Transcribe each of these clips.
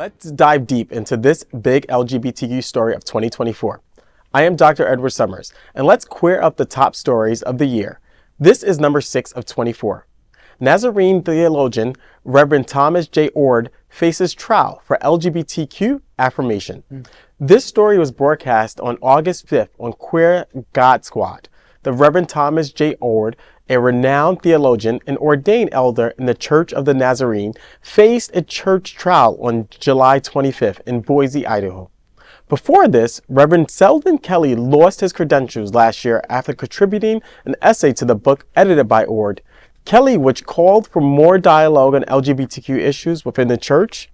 Let's dive deep into this big LGBTQ story of 2024. I am Dr. Edward Summers, and let's queer up the top stories of the year. This is number 6 of 24. Nazarene theologian Reverend Thomas Jay Oord faces trial for LGBTQ affirmation. This story was broadcast on August 5th on Queer God Squad. The Reverend Thomas Jay Oord, a renowned theologian and ordained elder in the Church of the Nazarene, faced a church trial on July 25th in Boise, Idaho. Before this, Reverend Selden Kelley lost his credentials last year after contributing an essay to the book edited by Oord. Kelley, which called for more dialogue on LGBTQ issues within the church,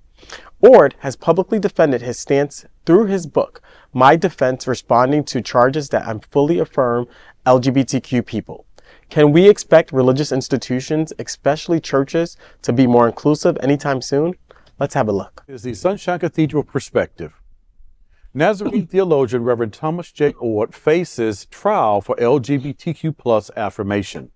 Oord has publicly defended his stance through his book, My Defense, responding to charges that fully affirm LGBTQ people. Can we expect religious institutions, especially churches, to be more inclusive anytime soon? Let's have a look. Is the Sunshine Cathedral perspective. Nazarene theologian Reverend Thomas Jay Oord faces trial for LGBTQ plus affirmation.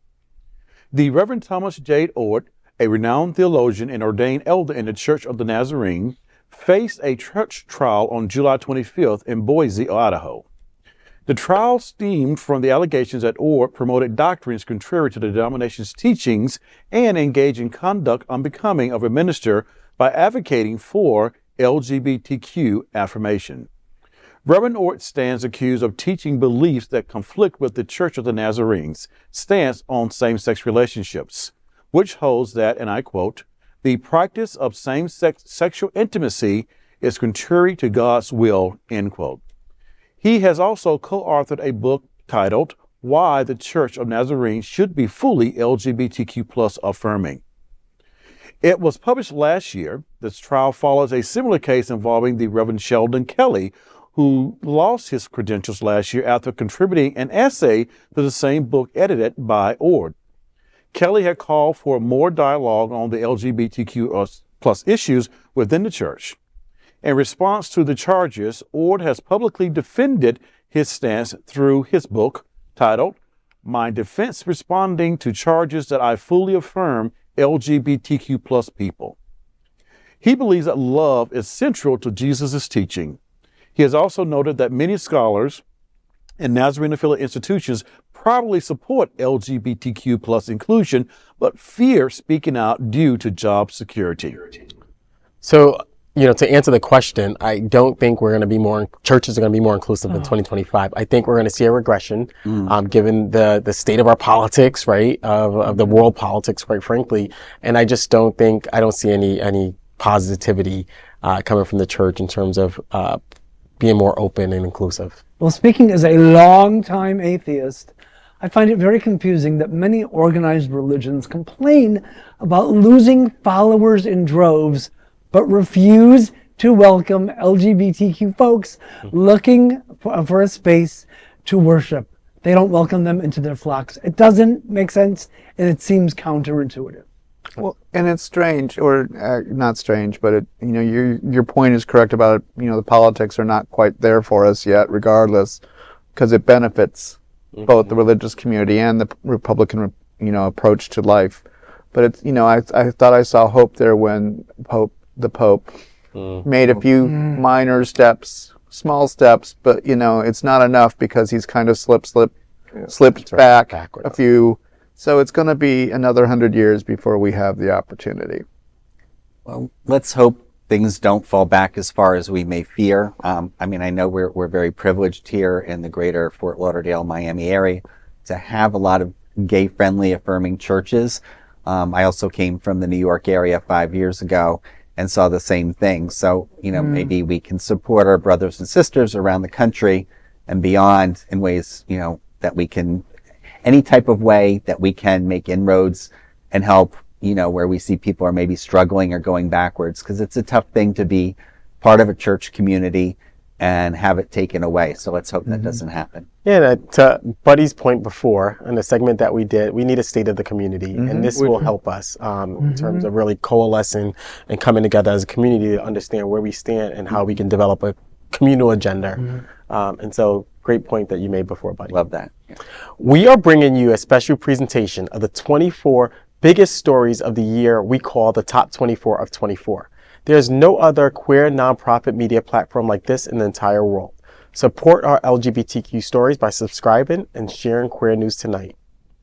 The Reverend Thomas Jay Oord, a renowned theologian and ordained elder in the Church of the Nazarene, faced a church trial on July 25th in Boise, Idaho. The trial stemmed from the allegations that Oord promoted doctrines contrary to the denomination's teachings and engaged in conduct unbecoming of a minister by advocating for LGBTQ affirmation. Reverend Oord stands accused of teaching beliefs that conflict with the Church of the Nazarene's stance on same-sex relationships, which holds that, and I quote, "the practice of same-sex sexual intimacy is contrary to God's will," end quote. He has also co-authored a book titled Why the Church of Nazarene Should Be Fully LGBTQ plus Affirming. It was published last year. This trial follows a similar case involving the Reverend Selden Kelley, who lost his credentials last year after contributing an essay to the same book edited by Oord. Kelley had called for more dialogue on the LGBTQ plus issues within the church. In response to the charges, Oord has publicly defended his stance through his book titled My Defense, responding to charges that I fully affirm LGBTQ plus people. He believes that love is central to Jesus' teaching. He has also noted that many scholars and Nazarene affiliate institutions probably support LGBTQ plus inclusion, but fear speaking out due to job security. So, to answer the question, I don't think we're going to be churches are going to be more inclusive in 2025. I think we're going to see a regression, given the state of our politics, right, of the world politics, quite frankly. And I just don't see any positivity coming from the church in terms of being more open and inclusive. Well, speaking as a long-time atheist, I find it very confusing that many organized religions complain about losing followers in droves, but refuse to welcome LGBTQ folks looking for a space to worship. They don't welcome them into their flocks. It doesn't make sense, and it seems counterintuitive. Well, and it's strange, or not strange, but your point is correct about the politics are not quite there for us yet, regardless, because it benefits both the religious community and the Republican approach to life. But it's I thought I saw hope there when the Pope made a few minor steps, small steps, but it's not enough because he's kind of slipped back a few. So it's going to be another 100 years before we have the opportunity. Well, let's hope things don't fall back as far as we may fear. I know we're very privileged here in the greater Fort Lauderdale, Miami area to have a lot of gay-friendly, affirming churches. I also came from the New York area 5 years ago and saw the same thing. So, maybe we can support our brothers and sisters around the country and beyond in ways, that we can, any type of way that we can make inroads and help, where we see people are maybe struggling or going backwards, because it's a tough thing to be part of a church community and have it taken away. So let's hope that doesn't happen. Yeah, to Buddy's point before, in the segment that we did, we need a state of the community, and this will help us in terms of really coalescing and coming together as a community to understand where we stand and how we can develop a communal agenda. And so, great point that you made before, Buddy. Love that. Yeah. We are bringing you a special presentation of the 24 biggest stories of the year we call the Top 24 of 24. There is no other queer nonprofit media platform like this in the entire world. Support our LGBTQ stories by subscribing and sharing Queer News Tonight.